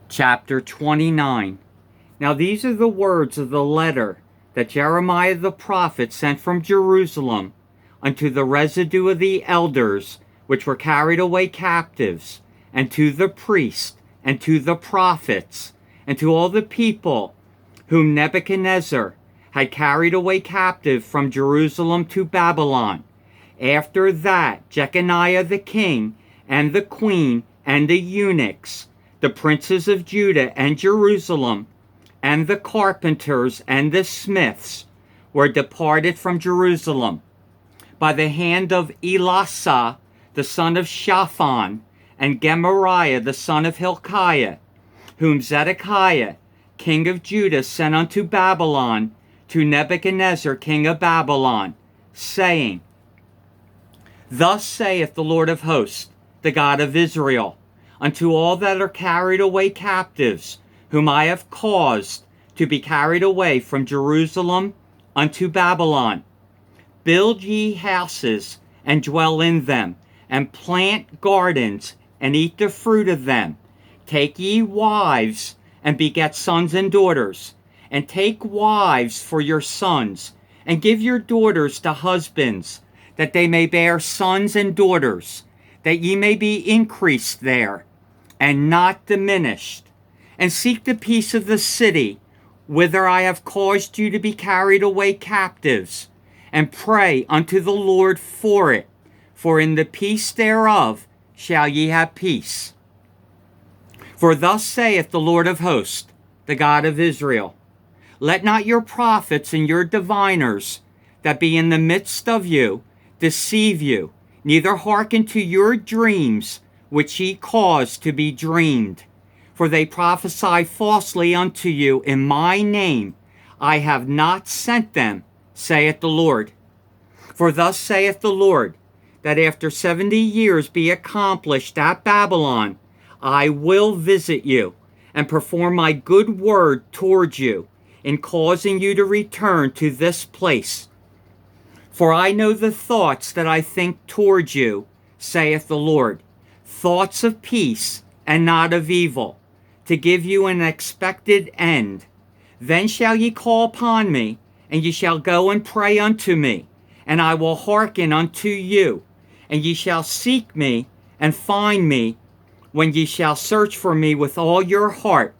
Chapter 29. Now these are the words of the letter that Jeremiah the prophet sent from Jerusalem unto the residue of the elders which were carried away captives, and to the priests, and to the prophets, and to all the people whom Nebuchadnezzar had carried away captive from Jerusalem to Babylon. After that Jeconiah the king, and the queen, and the eunuchs, the princes of Judah and Jerusalem, and the carpenters and the smiths were departed from Jerusalem by the hand of Elasah the son of Shaphan, and Gemariah the son of Hilkiah, whom Zedekiah king of Judah sent unto Babylon to Nebuchadnezzar king of Babylon, saying, Thus saith the Lord of hosts, the God of Israel, unto all that are carried away captives, whom I have caused to be carried away from Jerusalem unto Babylon, build ye houses, and dwell in them, and plant gardens, and eat the fruit of them. Take ye wives, and beget sons and daughters, and take wives for your sons, and give your daughters to husbands, that they may bear sons and daughters, that ye may be increased there, and not diminished. And seek the peace of the city, whither I have caused you to be carried away captives, and pray unto the Lord for it, for in the peace thereof shall ye have peace. For thus saith the Lord of hosts, the God of Israel, Let not your prophets and your diviners that be in the midst of you deceive you, neither hearken to your dreams which ye cause to be dreamed. For they prophesy falsely unto you in my name. I have not sent them, saith the Lord. For thus saith the Lord, that after 70 years be accomplished at Babylon, I will visit you, and perform my good word toward you, in causing you to return to this place. For I know the thoughts that I think toward you, saith the Lord, thoughts of peace and not of evil, to give you an expected end. Then shall ye call upon me, and ye shall go and pray unto me, and I will hearken unto you. And ye shall seek me and find me, when ye shall search for me with all your heart.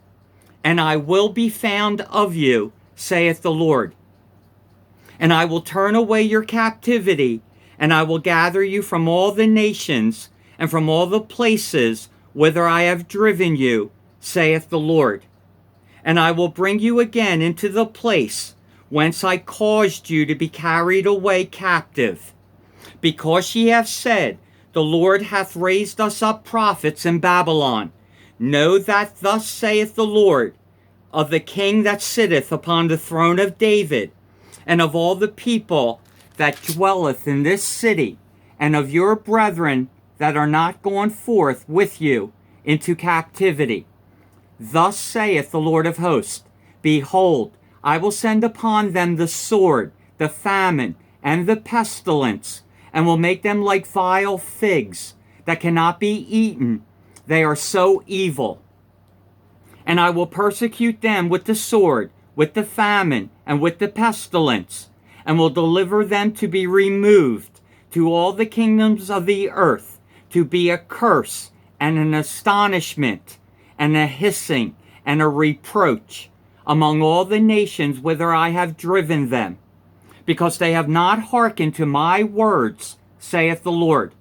And I will be found of you, saith the Lord. And I will turn away your captivity, and I will gather you from all the nations, and from all the places whither I have driven you, saith the Lord. And I will bring you again into the place whence I caused you to be carried away captive. Because ye have said, The Lord hath raised us up prophets in Babylon, know that thus saith the Lord, of the king that sitteth upon the throne of David, and of all the people that dwelleth in this city, and of your brethren that are not gone forth with you into captivity. Thus saith the Lord of hosts, Behold, I will send upon them the sword, the famine, and the pestilence, and will make them like vile figs that cannot be eaten. They are so evil. And I will persecute them with the sword, with the famine, and with the pestilence, and will deliver them to be removed to all the kingdoms of the earth, to be a curse and an astonishment and a hissing and a reproach among all the nations whither I have driven them, because they have not hearkened to my words, saith the Lord,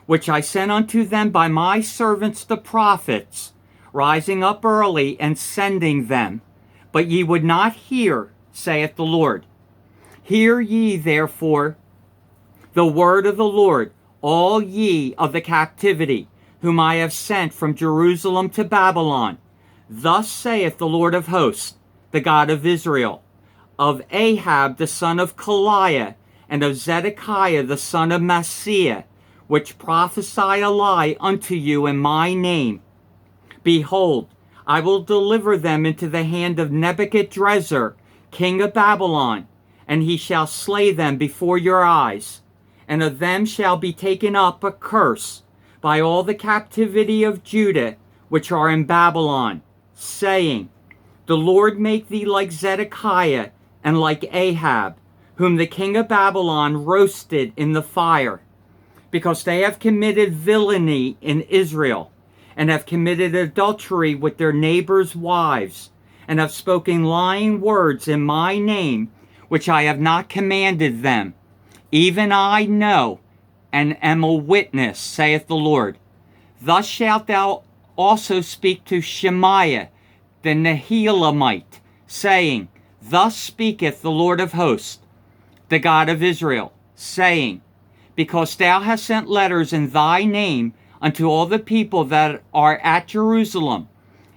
which I sent unto them by my servants the prophets, rising up early and sending them. But ye would not hear, saith the Lord. Hear ye therefore the word of the Lord, all ye of the captivity, whom I have sent from Jerusalem to Babylon. Thus saith the Lord of hosts, the God of Israel, of Ahab the son of Kaliah, and of Zedekiah the son of Maaseiah, which prophesy a lie unto you in my name. Behold, I will deliver them into the hand of Nebuchadrezzar, king of Babylon, and he shall slay them before your eyes. And of them shall be taken up a curse by all the captivity of Judah, which are in Babylon, saying, The Lord make thee like Zedekiah and like Ahab, whom the king of Babylon roasted in the fire, because they have committed villainy in Israel, and have committed adultery with their neighbors' wives, and have spoken lying words in my name, which I have not commanded them. Even I know, and am a witness, saith the Lord. Thus shalt thou also speak to Shemaiah the Nehelamite, saying, Thus speaketh the Lord of hosts, the God of Israel, saying, Because thou hast sent letters in thy name unto all the people that are at Jerusalem,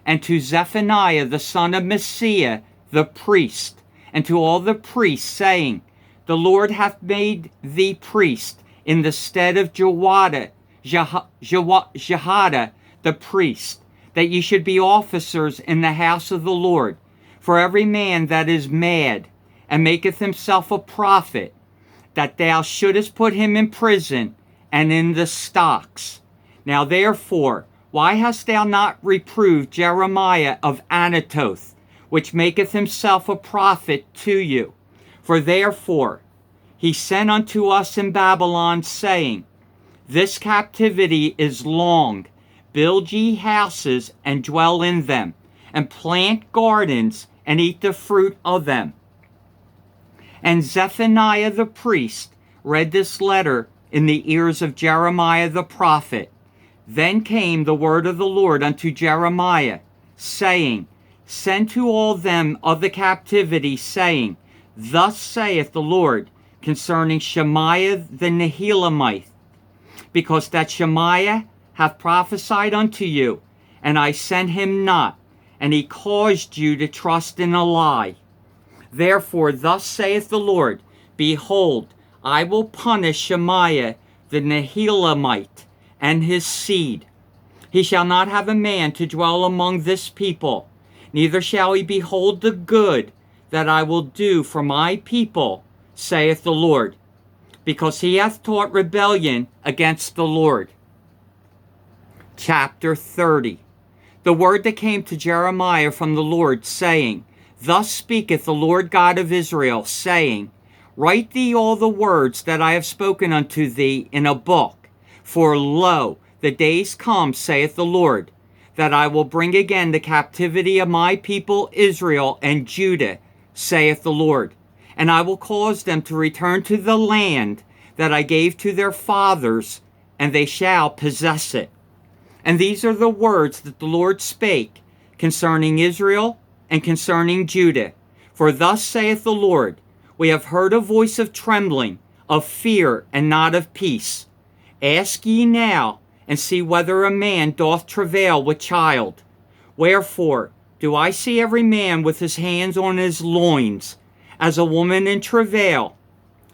and to Zephaniah the son of Messiah the priest, and to all the priests, saying, The Lord hath made thee priest in the stead of Jehoiada the priest, that ye should be officers in the house of the Lord. For every man that is mad, and maketh himself a prophet, that thou shouldest put him in prison and in the stocks. Now therefore, why hast thou not reproved Jeremiah of Anatoth, which maketh himself a prophet to you? For therefore he sent unto us in Babylon, saying, This captivity is long. Build ye houses and dwell in them, and plant gardens and eat the fruit of them. And Zephaniah the priest read this letter in the ears of Jeremiah the prophet. Then came the word of the Lord unto Jeremiah, saying, Send to all them of the captivity, saying, Thus saith the Lord concerning Shemaiah the Nehelamite, because that Shemaiah hath prophesied unto you, and I sent him not, and he caused you to trust in a lie. Therefore thus saith the Lord, Behold, I will punish Shemaiah the Nehelamite and his seed. He shall not have a man to dwell among this people, neither shall he behold the good that I will do for my people, saith the Lord, because he hath taught rebellion against the Lord. Chapter 30. The word that came to Jeremiah from the Lord, saying, Thus speaketh the Lord God of Israel, saying, Write thee all the words that I have spoken unto thee in a book. For lo, the days come, saith the Lord, that I will bring again the captivity of my people Israel and Judah, saith the Lord. And I will cause them to return to the land that I gave to their fathers, and they shall possess it. And these are the words that the Lord spake concerning Israel and concerning Judah. For thus saith the Lord, We have heard a voice of trembling, of fear, and not of peace. Ask ye now, and see whether a man doth travail with child. Wherefore do I see every man with his hands on his loins, as a woman in travail,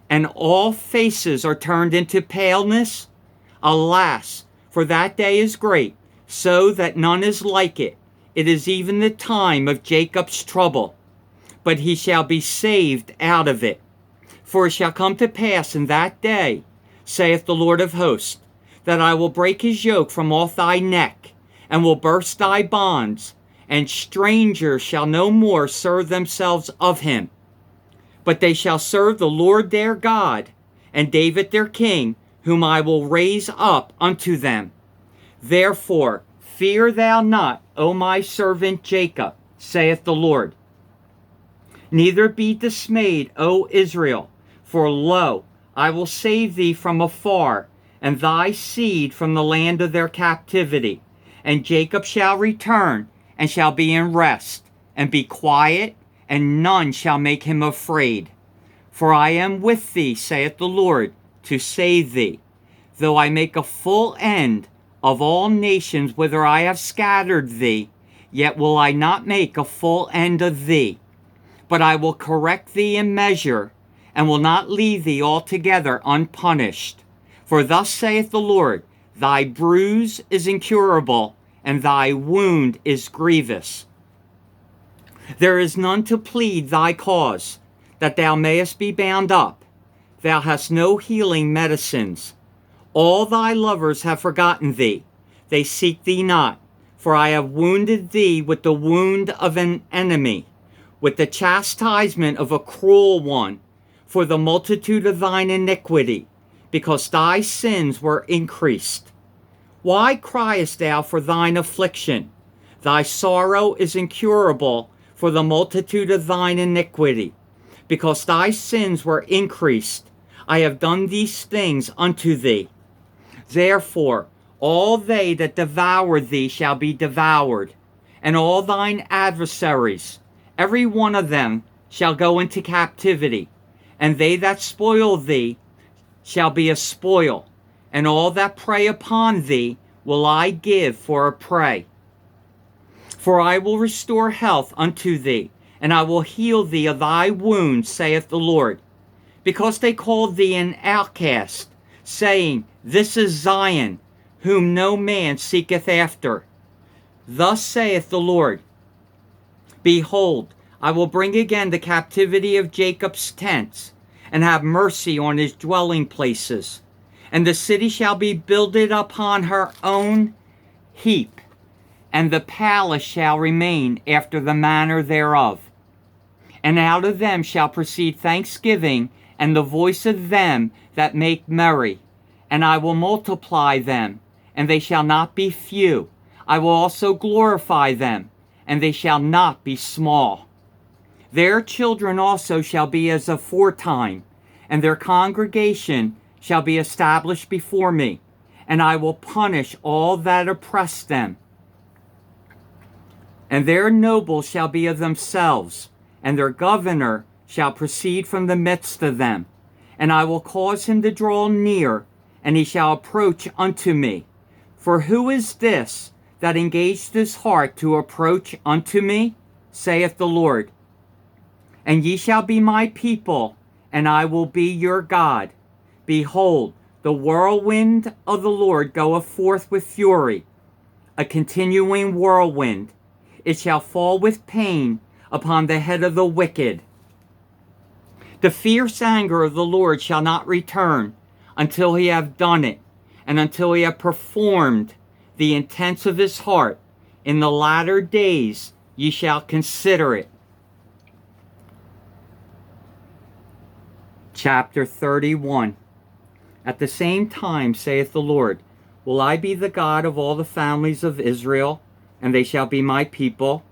and all faces are turned into paleness? Alas, for that day is great, so that none is like it. It is even the time of Jacob's trouble, but he shall be saved out of it. For it shall come to pass in that day, saith the Lord of hosts, that I will break his yoke from off thy neck, and will burst thy bonds, and strangers shall no more serve themselves of him. But they shall serve the Lord their God, and David their king, whom I will raise up unto them. Therefore fear thou not, O my servant Jacob, saith the Lord. Neither be dismayed, O Israel, for lo, I will save thee from afar, and thy seed from the land of their captivity. And Jacob shall return, and shall be in rest, and be quiet, and none shall make him afraid. For I am with thee, saith the Lord, to save thee. Though I make a full end of all nations whither I have scattered thee, yet will I not make a full end of thee. But I will correct thee in measure, and will not leave thee altogether unpunished. For thus saith the Lord, Thy bruise is incurable, and thy wound is grievous. There is none to plead thy cause, that thou mayest be bound up. Thou hast no healing medicines. All thy lovers have forgotten thee. They seek thee not. For I have wounded thee with the wound of an enemy, with the chastisement of a cruel one, for the multitude of thine iniquity, because thy sins were increased. Why criest thou for thine affliction? Thy sorrow is incurable for the multitude of thine iniquity, because thy sins were increased. I have done these things unto thee. Therefore, all they that devour thee shall be devoured, and all thine adversaries, every one of them, shall go into captivity, and they that spoil thee shall be a spoil, and all that prey upon thee will I give for a prey. For I will restore health unto thee, and I will heal thee of thy wounds, saith the Lord. Because they called thee an outcast, saying, This is Zion, whom no man seeketh after. Thus saith the Lord, Behold, I will bring again the captivity of Jacob's tents, and have mercy on his dwelling places. And the city shall be builded upon her own heap, and the palace shall remain after the manner thereof. And out of them shall proceed thanksgiving, and the voice of them that make merry. And I will multiply them, and they shall not be few. I will also glorify them, and they shall not be small. Their children also shall be as aforetime, and their congregation shall be established before me, and I will punish all that oppress them. And their nobles shall be of themselves, and their governor shall proceed from the midst of them. And I will cause him to draw near, and he shall approach unto me. For who is this that engaged his heart to approach unto me? Saith the Lord. And ye shall be my people, and I will be your God. Behold, the whirlwind of the Lord goeth forth with fury, a continuing whirlwind. It shall fall with pain upon the head of the wicked. The fierce anger of the Lord shall not return until he have done it, and until he have performed the intents of his heart. In the latter days ye shall consider it. Chapter 31. At the same time, saith the Lord, will I be the God of all the families of Israel, and they shall be my people.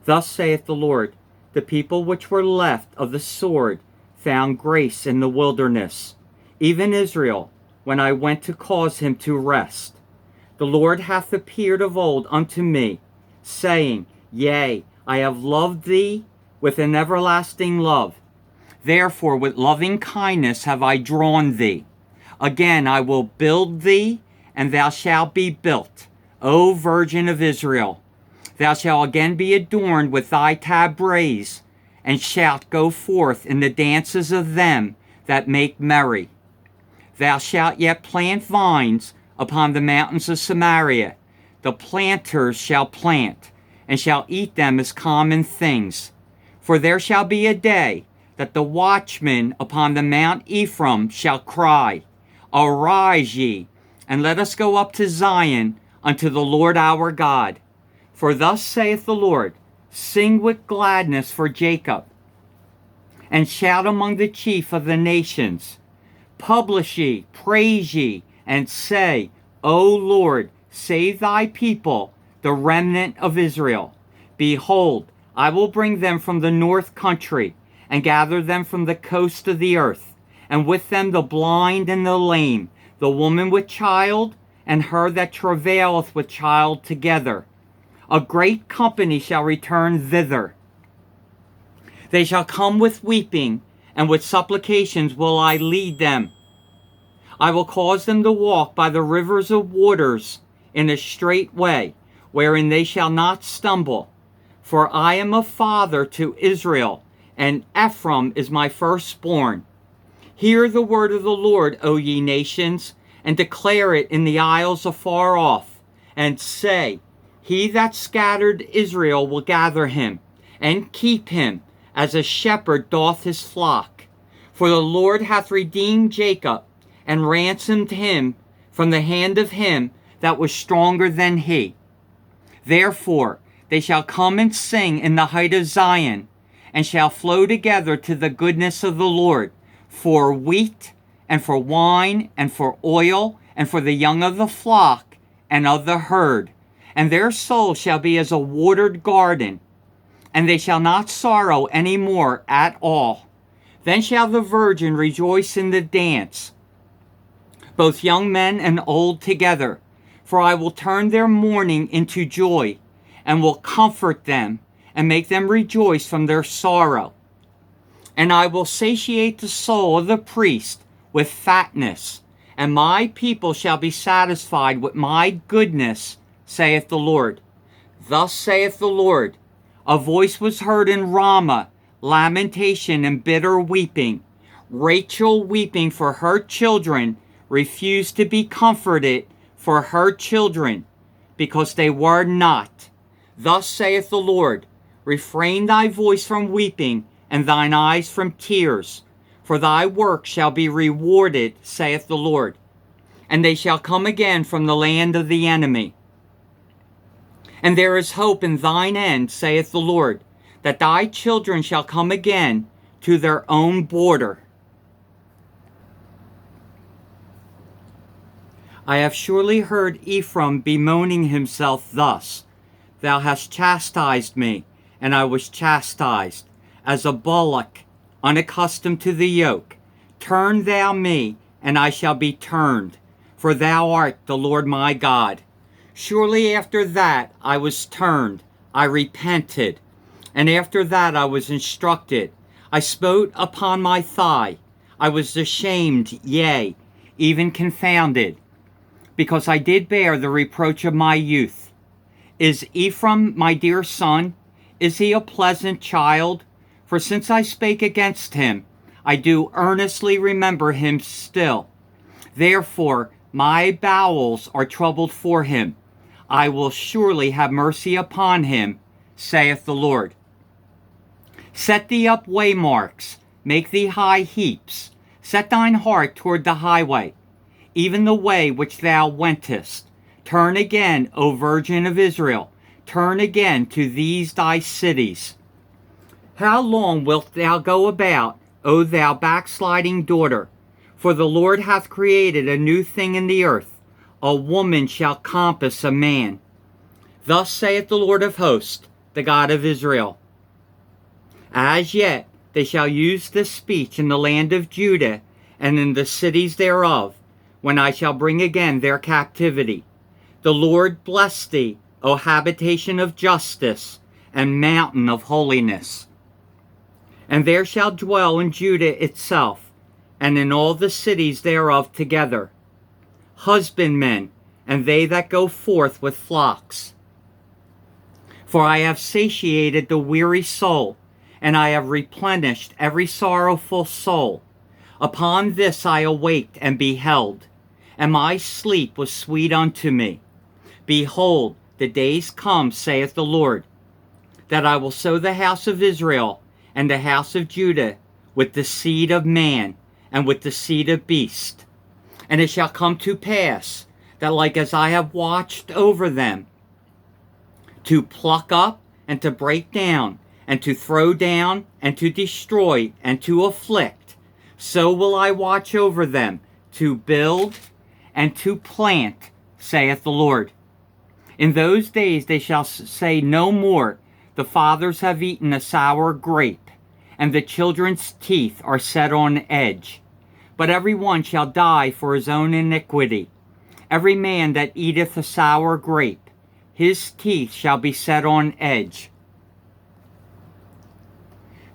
Thus saith the Lord, the people which were left of the sword found grace in the wilderness, even Israel, when I went to cause him to rest. The Lord hath appeared of old unto me, saying, Yea, I have loved thee with an everlasting love. Therefore with loving kindness have I drawn thee. Again I will build thee, and thou shalt be built, O Virgin of Israel. Thou shalt again be adorned with thy tabrets, and shalt go forth in the dances of them that make merry. Thou shalt yet plant vines upon the mountains of Samaria. The planters shall plant, and shall eat them as common things. For there shall be a day that the watchmen upon the Mount Ephraim shall cry, Arise ye, and let us go up to Zion unto the Lord our God. For thus saith the Lord, Sing with gladness for Jacob, and shout among the chief of the nations. Publish ye, praise ye, and say, O Lord, save thy people, the remnant of Israel. Behold, I will bring them from the north country, and gather them from the coast of the earth, and with them the blind and the lame, the woman with child, and her that travaileth with child together. A great company shall return thither. They shall come with weeping, and with supplications will I lead them. I will cause them to walk by the rivers of waters in a straight way, wherein they shall not stumble. For I am a father to Israel, and Ephraim is my firstborn. Hear the word of the Lord, O ye nations, and declare it in the isles afar off, and say, He that scattered Israel will gather him, and keep him, as a shepherd doth his flock. For the Lord hath redeemed Jacob, and ransomed him from the hand of him that was stronger than he. Therefore they shall come and sing in the height of Zion, and shall flow together to the goodness of the Lord, for wheat, and for wine, and for oil, and for the young of the flock, and of the herd. And their soul shall be as a watered garden, and they shall not sorrow any more at all. Then shall the virgin rejoice in the dance, both young men and old together. For I will turn their mourning into joy, and will comfort them, and make them rejoice from their sorrow. And I will satiate the soul of the priest with fatness, and my people shall be satisfied with my goodness, saith the Lord. Thus saith the Lord, a voice was heard in Ramah, lamentation and bitter weeping. Rachel weeping for her children, refused to be comforted for her children, because they were not. Thus saith the Lord, refrain thy voice from weeping, and thine eyes from tears, for thy work shall be rewarded, saith the Lord. And they shall come again from the land of the enemy. And there is hope in thine end, saith the Lord, that thy children shall come again to their own border. I have surely heard Ephraim bemoaning himself thus, Thou hast chastised me, and I was chastised, as a bullock unaccustomed to the yoke. Turn thou me, and I shall be turned, for thou art the Lord my God. Surely after that I was turned, I repented, and after that I was instructed. I smote upon my thigh, I was ashamed, yea, even confounded, because I did bear the reproach of my youth. Is Ephraim my dear son? Is he a pleasant child? For since I spake against him, I do earnestly remember him still. Therefore my bowels are troubled for him. I will surely have mercy upon him, saith the Lord. Set thee up waymarks, make thee high heaps. Set thine heart toward the highway, even the way which thou wentest. Turn again, O Virgin of Israel, turn again to these thy cities. How long wilt thou go about, O thou backsliding daughter? For the Lord hath created a new thing in the earth. A woman shall compass a man. Thus saith the Lord of hosts, the God of Israel. As yet they shall use this speech in the land of Judah and in the cities thereof, when I shall bring again their captivity. The Lord bless thee, O habitation of justice, and mountain of holiness. And there shall dwell in Judah itself, and in all the cities thereof together, husbandmen, and they that go forth with flocks. For I have satiated the weary soul, and I have replenished every sorrowful soul. Upon this I awaked and beheld, and my sleep was sweet unto me. Behold, the days come, saith the Lord, that I will sow the house of Israel and the house of Judah with the seed of man and with the seed of beast. And it shall come to pass that like as I have watched over them, to pluck up and to break down, and to throw down, and to destroy, and to afflict, so will I watch over them, to build and to plant, saith the Lord. In those days they shall say no more, the fathers have eaten a sour grape, and the children's teeth are set on edge. But every one shall die for his own iniquity. Every man that eateth a sour grape, his teeth shall be set on edge.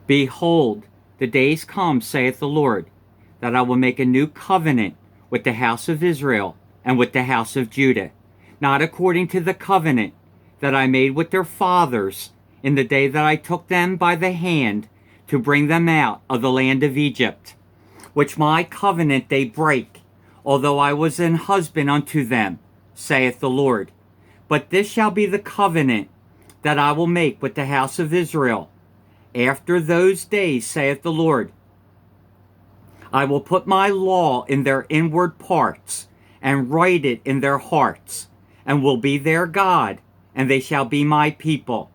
Behold, the days come, saith the Lord, that I will make a new covenant with the house of Israel and with the house of Judah, not according to the covenant that I made with their fathers in the day that I took them by the hand to bring them out of the land of Egypt, which my covenant they break, although I was an husband unto them, saith the Lord. But this shall be the covenant that I will make with the house of Israel. After those days, saith the Lord, I will put my law in their inward parts, and write it in their hearts, and will be their God, and they shall be my people.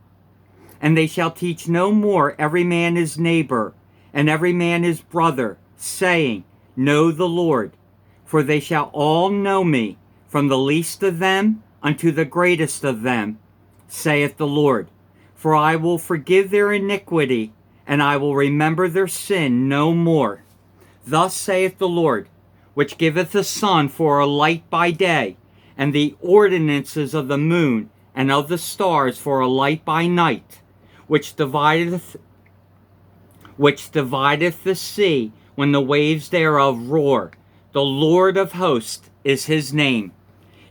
And they shall teach no more every man his neighbor, and every man his brother, saying, Know the Lord. For they shall all know me, from the least of them unto the greatest of them, saith the Lord. For I will forgive their iniquity, and I will remember their sin no more. Thus saith the Lord, which giveth the sun for a light by day, and the ordinances of the moon and of the stars for a light by night, which divideth the sea when the waves thereof roar. The Lord of hosts is his name.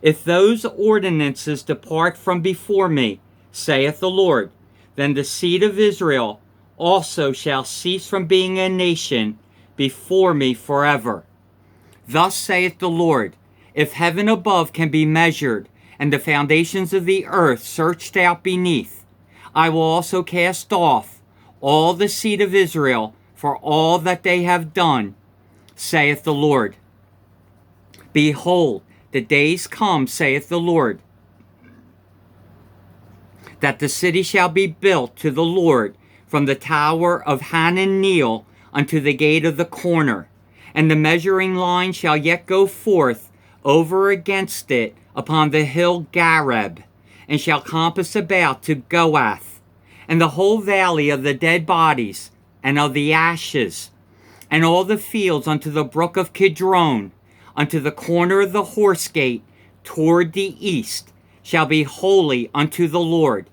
If those ordinances depart from before me, saith the Lord, then the seed of Israel also shall cease from being a nation before me forever. Thus saith the Lord, if heaven above can be measured, and the foundations of the earth searched out beneath, I will also cast off all the seed of Israel for all that they have done, saith the Lord. Behold, the days come, saith the Lord, that the city shall be built to the Lord from the tower of Hananeel unto the gate of the corner, and the measuring line shall yet go forth over against it upon the hill Gareb, and shall compass about to Goath, and the whole valley of the dead bodies, and of the ashes, and all the fields unto the brook of Kidron, unto the corner of the horse gate toward the east, shall be holy unto the Lord.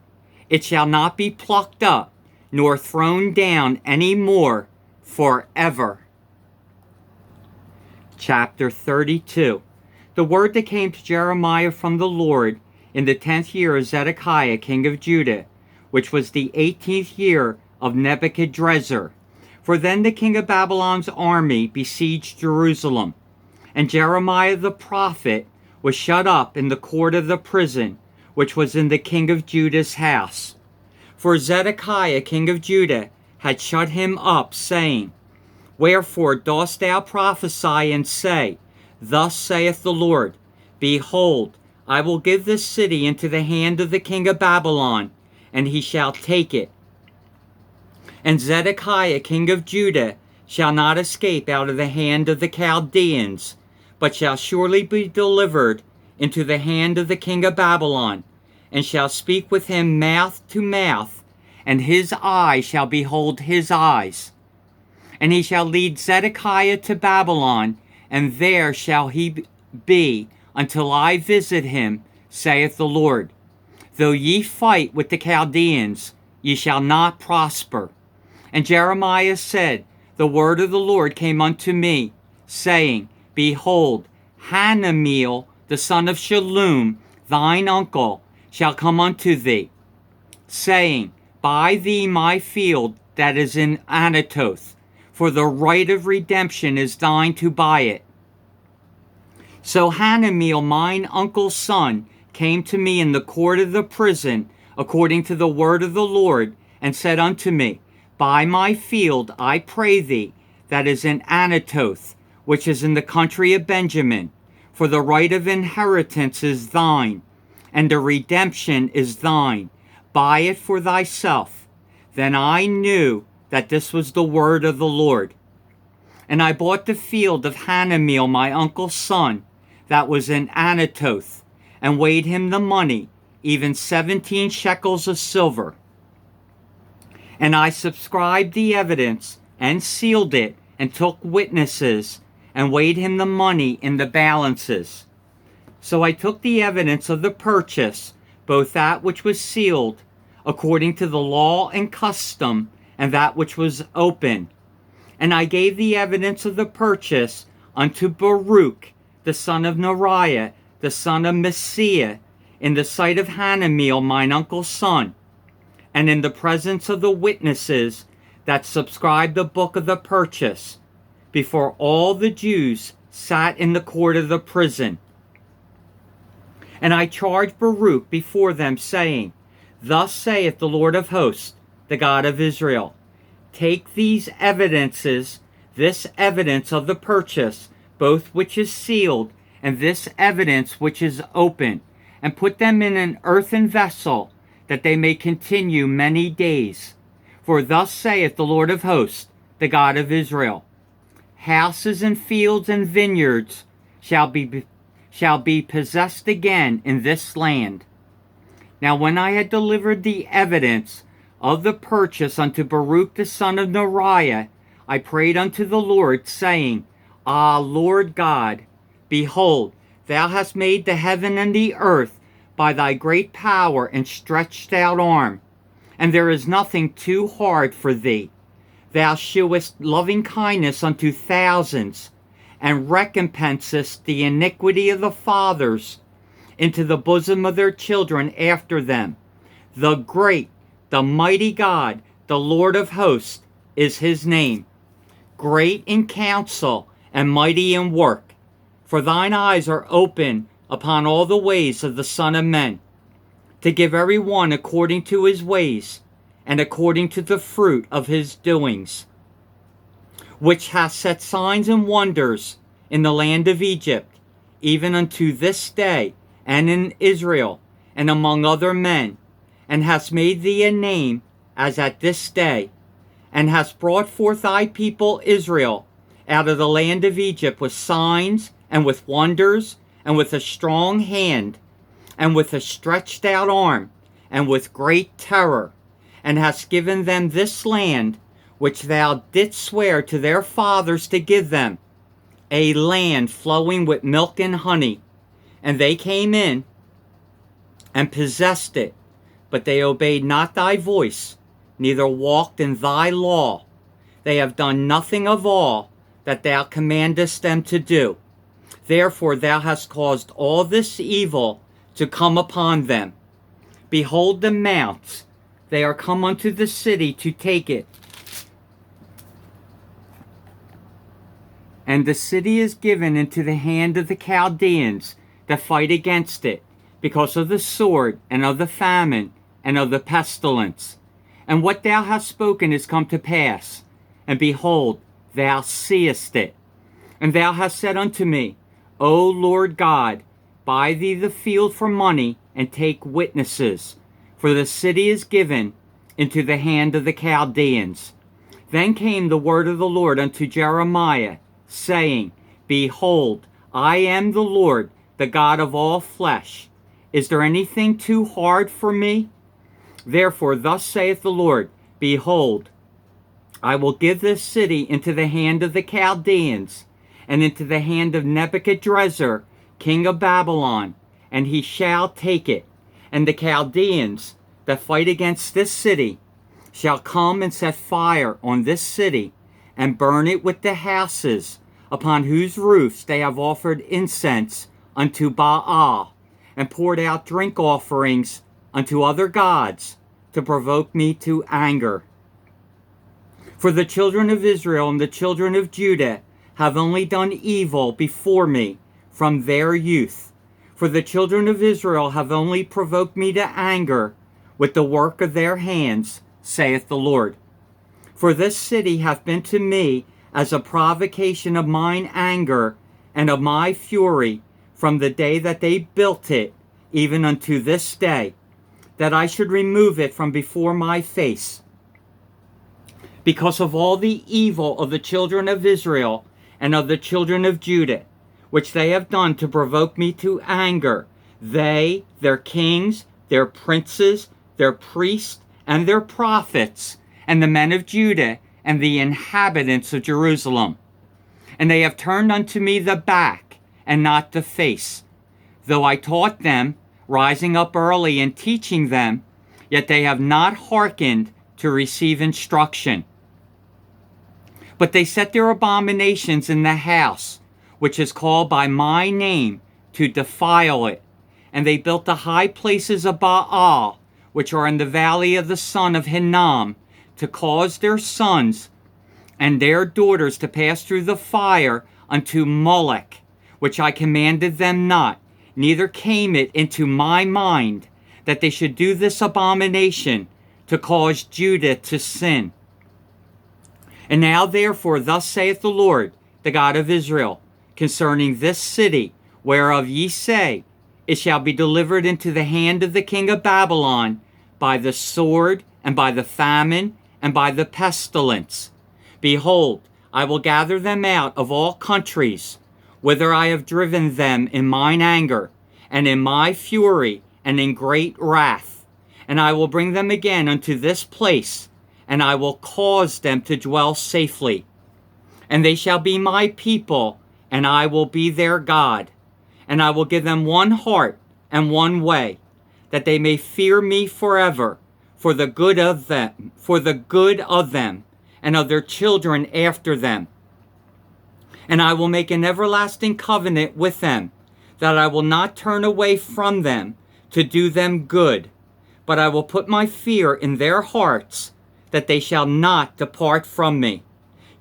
It shall not be plucked up, nor thrown down any more forever. Chapter 32. The word that came to Jeremiah from the Lord in the 10th year of Zedekiah king of Judah, which was the 18th year of Nebuchadrezzar. For then the king of Babylon's army besieged Jerusalem, and Jeremiah the prophet was shut up in the court of the prison, which was in the king of Judah's house. For Zedekiah king of Judah had shut him up, saying, Wherefore dost thou prophesy and say, Thus saith the Lord, Behold, I will give this city into the hand of the king of Babylon, and he shall take it. And Zedekiah king of Judah shall not escape out of the hand of the Chaldeans, but shall surely be delivered into the hand of the king of Babylon, and shall speak with him mouth to mouth, and his eye shall behold his eyes. And he shall lead Zedekiah to Babylon, and there shall he be until I visit him, saith the Lord. Though ye fight with the Chaldeans, ye shall not prosper. And Jeremiah said, The word of the Lord came unto me, saying, Behold, Hanameel, the son of Shallum, thine uncle, shall come unto thee, saying, Buy thee my field that is in Anatoth, for the right of redemption is thine to buy it. So Hanameel, mine uncle's son, came to me in the court of the prison, according to the word of the Lord, and said unto me, Buy my field, I pray thee, that is in Anatoth, which is in the country of Benjamin, for the right of inheritance is thine, and the redemption is thine. Buy it for thyself. Then I knew that this was the word of the Lord. And I bought the field of Hanameel, my uncle's son, that was in Anatoth, and weighed him the money, even 17 shekels of silver. And I subscribed the evidence, and sealed it, and took witnesses, and weighed him the money in the balances. So I took the evidence of the purchase, both that which was sealed, according to the law and custom, and that which was open. And I gave the evidence of the purchase unto Baruch, the son of Neriah, the son of Messiah, in the sight of Hanameel, mine uncle's son, and in the presence of the witnesses that subscribed the book of the purchase, before all the Jews sat in the court of the prison. And I charged Baruch before them, saying, Thus saith the Lord of hosts, the God of Israel, Take these evidences, this evidence of the purchase, both which is sealed, and this evidence which is open, and put them in an earthen vessel, that they may continue many days. For thus saith the Lord of hosts, the God of Israel, houses and fields and vineyards shall be possessed again in this land. Now when I had delivered the evidence of the purchase unto Baruch the son of Neriah, I prayed unto the Lord, saying, Ah, Lord God, behold, thou hast made the heaven and the earth by thy great power and stretched out arm, and there is nothing too hard for thee. Thou shewest loving kindness unto thousands, and recompensest the iniquity of the fathers into the bosom of their children after them. The great, the mighty God, the Lord of hosts, is his name. Great in counsel and mighty in work. For thine eyes are open upon all the ways of the Son of Men, to give every one according to his ways, and according to the fruit of his doings, which hath set signs and wonders in the land of Egypt, even unto this day, and in Israel, and among other men, and hast made thee a name as at this day, and hast brought forth thy people Israel out of the land of Egypt with signs and with wonders, and with a strong hand, and with a stretched out arm, and with great terror, and hast given them this land, which thou didst swear to their fathers to give them, a land flowing with milk and honey. And they came in and possessed it, but they obeyed not thy voice, neither walked in thy law. They have done nothing of all that thou commandest them to do. Therefore thou hast caused all this evil to come upon them. Behold the mounts, they are come unto the city to take it. And the city is given into the hand of the Chaldeans that fight against it, because of the sword, and of the famine, and of the pestilence. And what thou hast spoken is come to pass, and behold, thou seest it. And thou hast said unto me, O Lord God, buy thee the field for money, and take witnesses, for the city is given into the hand of the Chaldeans. Then came the word of the Lord unto Jeremiah, saying, Behold, I am the Lord, the God of all flesh. Is there anything too hard for me? Therefore thus saith the Lord, Behold, I will give this city into the hand of the Chaldeans, and into the hand of Nebuchadrezzar, king of Babylon, and he shall take it. And the Chaldeans that fight against this city shall come and set fire on this city, and burn it with the houses, upon whose roofs they have offered incense unto Baal, and poured out drink offerings unto other gods, to provoke me to anger. For the children of Israel and the children of Judah have only done evil before me from their youth. For the children of Israel have only provoked me to anger with the work of their hands, saith the Lord. For this city hath been to me as a provocation of mine anger and of my fury from the day that they built it, even unto this day, that I should remove it from before my face. Because of all the evil of the children of Israel and of the children of Judah, which they have done to provoke me to anger, they, their kings, their princes, their priests, and their prophets, and the men of Judah, and the inhabitants of Jerusalem. And they have turned unto me the back, and not the face. Though I taught them, rising up early and teaching them, yet they have not hearkened to receive instruction. But they set their abominations in the house, which is called by my name, to defile it. And they built the high places of Baal, which are in the valley of the son of Hinnom, to cause their sons and their daughters to pass through the fire unto Molech, which I commanded them not, neither came it into my mind that they should do this abomination, to cause Judah to sin. And now therefore thus saith the Lord, the God of Israel, concerning this city, whereof ye say, it shall be delivered into the hand of the king of Babylon by the sword, and by the famine, and by the pestilence. Behold, I will gather them out of all countries, whither I have driven them in mine anger, and in my fury, and in great wrath. And I will bring them again unto this place, and I will cause them to dwell safely. And they shall be my people, and I will be their God. And I will give them one heart and one way, that they may fear me forever, for the good of them, and of their children after them. And I will make an everlasting covenant with them, that I will not turn away from them to do them good, but I will put my fear in their hearts, that they shall not depart from me.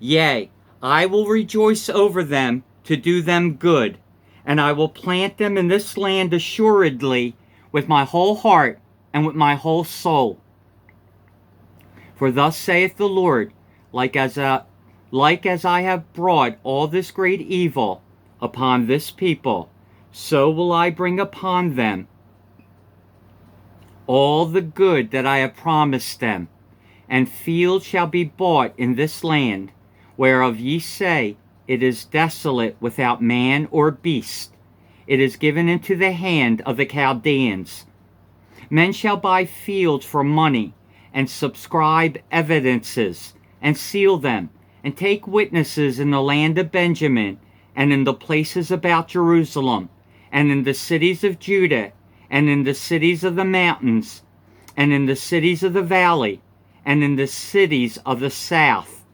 Yea, I will rejoice over them to do them good, and I will plant them in this land assuredly with my whole heart and with my whole soul. For thus saith the Lord, like as I have brought all this great evil upon this people, so will I bring upon them all the good that I have promised them. And fields shall be bought in this land, whereof ye say, it is desolate without man or beast. It is given into the hand of the Chaldeans. Men shall buy fields for money, and subscribe evidences, and seal them, and take witnesses in the land of Benjamin, and in the places about Jerusalem, and in the cities of Judah, and in the cities of the mountains, and in the cities of the valley, and in the cities of the south.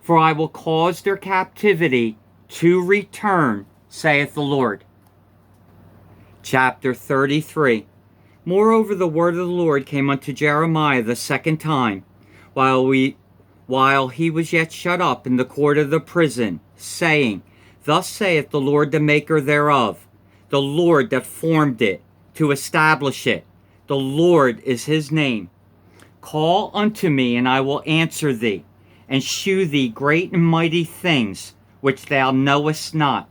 For I will cause their captivity to return, saith the Lord. Chapter 33. Moreover, the word of the Lord came unto Jeremiah the second time, while he was yet shut up in the court of the prison, saying, Thus saith the Lord the maker thereof, the Lord that formed it, to establish it. The Lord is his name. Call unto me, and I will answer thee, and shew thee great and mighty things, which thou knowest not.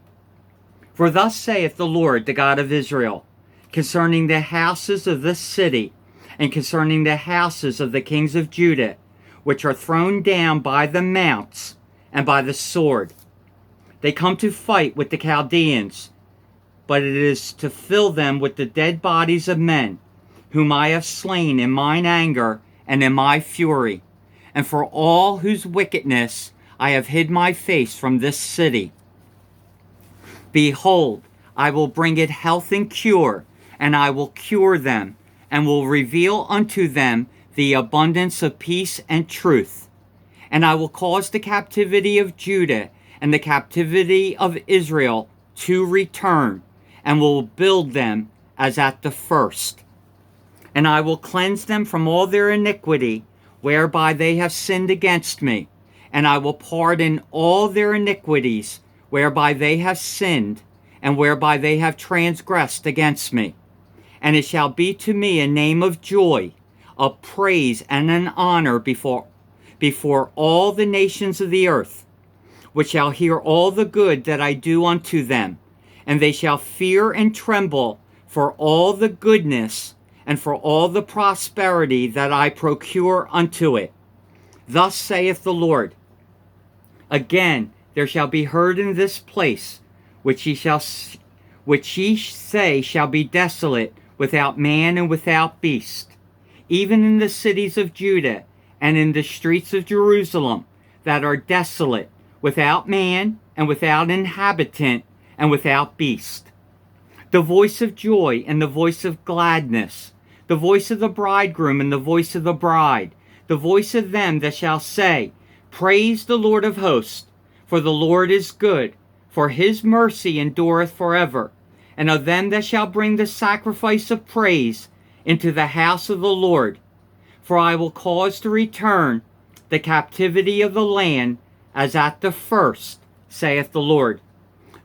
For thus saith the Lord, the God of Israel, concerning the houses of this city, and concerning the houses of the kings of Judah, which are thrown down by the mounts and by the sword. They come to fight with the Chaldeans, but it is to fill them with the dead bodies of men, whom I have slain in mine anger and in my fury, and for all whose wickedness I have hid my face from this city. Behold, I will bring it health and cure, and I will cure them, and will reveal unto them the abundance of peace and truth. And I will cause the captivity of Judah and the captivity of Israel to return, and will build them as at the first. And I will cleanse them from all their iniquity, whereby they have sinned against me, and I will pardon all their iniquities, whereby they have sinned, and whereby they have transgressed against me. And it shall be to me a name of joy, a praise and an honor before all the nations of the earth, which shall hear all the good that I do unto them, and they shall fear and tremble for all the goodness and for all the prosperity that I procure unto it. Thus saith the Lord, Again there shall be heard in this place, which ye say shall be desolate, without man and without beast, even in the cities of Judah and in the streets of Jerusalem, that are desolate, without man and without inhabitant and without beast. The voice of joy and the voice of gladness, the voice of the bridegroom and the voice of the bride, the voice of them that shall say, Praise the Lord of hosts, for the Lord is good, for his mercy endureth forever. And of them that shall bring the sacrifice of praise into the house of the Lord. For I will cause to return the captivity of the land as at the first, saith the Lord.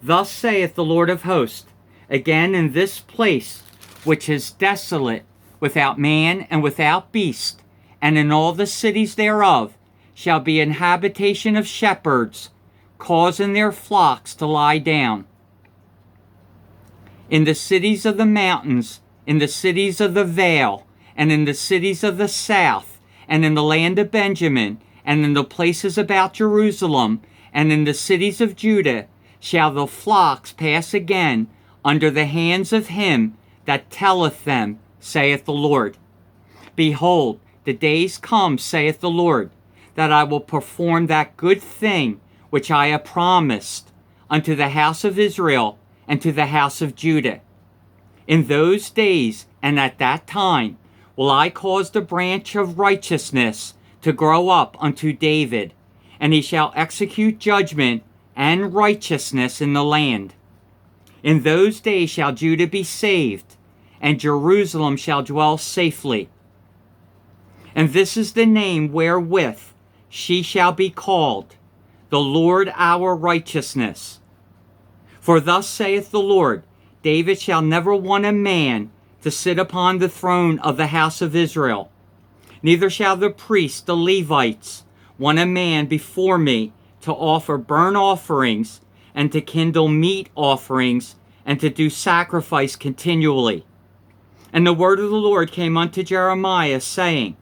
Thus saith the Lord of hosts, Again in this place, which is desolate, without man and without beast, and in all the cities thereof, shall be an habitation of shepherds, causing their flocks to lie down. in the cities of the mountains, in the cities of the vale, and in the cities of the south, and in the land of Benjamin, and in the places about Jerusalem, and in the cities of Judah, shall the flocks pass again under the hands of him that telleth them, saith the Lord. Behold, the days come, saith the Lord, that I will perform that good thing which I have promised unto the house of Israel and to the house of Judah. In those days and at that time will I cause the branch of righteousness to grow up unto David, and he shall execute judgment and righteousness in the land. In those days shall Judah be saved, and Jerusalem shall dwell safely. And this is the name wherewith she shall be called, the Lord our righteousness. For thus saith the Lord, David shall never want a man to sit upon the throne of the house of Israel. Neither shall the priests, the Levites, want a man before me to offer burnt offerings, and to kindle meat offerings, and to do sacrifice continually. And the word of the Lord came unto Jeremiah, saying,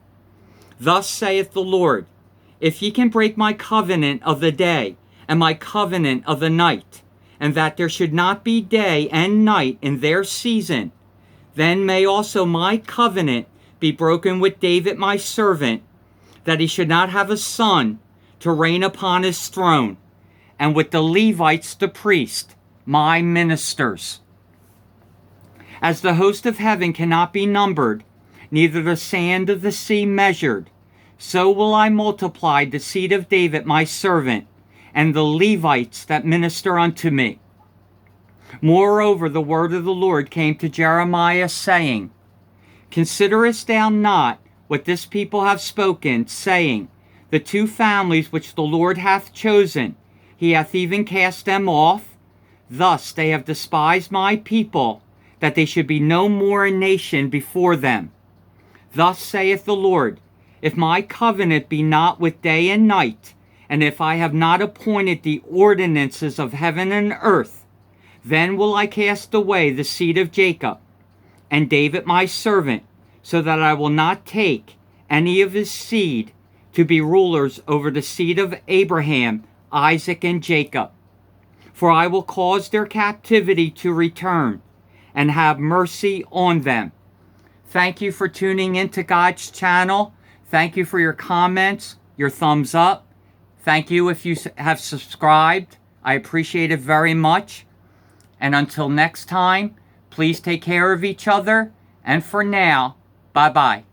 Thus saith the Lord, if ye can break my covenant of the day, and my covenant of the night, and that there should not be day and night in their season, then may also my covenant be broken with David my servant, that he should not have a son to reign upon his throne, and with the Levites the priest, my ministers. As the host of heaven cannot be numbered, neither the sand of the sea measured, so will I multiply the seed of David my servant, and the Levites that minister unto me. Moreover, the word of the Lord came to Jeremiah, saying, Considerest thou not what this people have spoken, saying, The two families which the Lord hath chosen, he hath even cast them off? Thus they have despised my people, that they should be no more a nation before them. Thus saith the Lord, if my covenant be not with day and night, and if I have not appointed the ordinances of heaven and earth, then will I cast away the seed of Jacob, and David my servant, so that I will not take any of his seed to be rulers over the seed of Abraham, Isaac, and Jacob. For I will cause their captivity to return, and have mercy on them. Thank you for tuning into God's channel. Thank you for your comments, your thumbs up. Thank you if you have subscribed. I appreciate it very much. And until next time, please take care of each other. And for now, bye-bye.